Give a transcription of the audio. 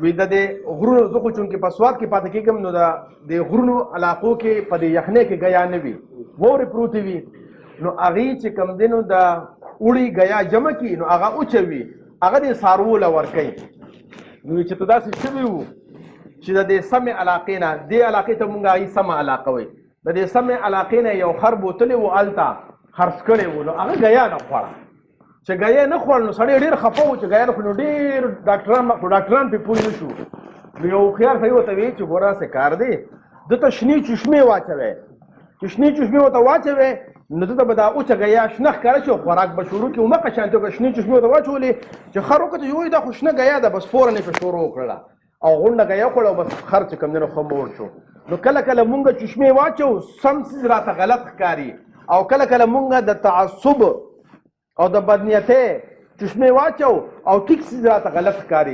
وی د غرونو زه خو چونکې په سواد کې پاتې کېږم نو د غرونو علاقو کې په دې یخنۍ کې ګیا نه وي واورې پروتې وي نو هغې چې کوم دی نو د اوړي ګیا جمع کړي نو هغه اوچوي هغه د څاروو له ورکوي نو چې ته داسې شوي وو چې د دې سمې علاقې نه دې علاقې ته مونږ هغې سمه علاقه وایي د دې سمې علاقې نه یو خر بوتلی و هلته خرڅ کړی و نو هغه ګیا نه خوړه چې ګیا نه خوړ نو سړی ډېر خفه و چې ګیا نه خوړ نو ډېر ډاکټران پرې پوه نه شو نو یو هوښیار سړي ورته ویل چې ګوره څه کار دی ده ته شنې چشمې واچوی چې شنې چشمې ورته واچوی نو ده ته به دا اوچه ګیا شنه ښکاره شي او خوراک به شروع کړي همغه شانتې وکړه شنې چشمې ورته واچولې چې خر وکړه چې دا خو شنه ګیا ده بس فوراً یې په شروع وکړله او غونډه ګیا وکړه او بس خر چې کوم دی نو ښه موړ شو نو کله کله مونږ چشمې واچو سم څیز راته غلط ښکاري او کله کله مونږ د تعصب او د بدنیتۍ چشمې واچو او ټیک څیز راته غلط ښکاري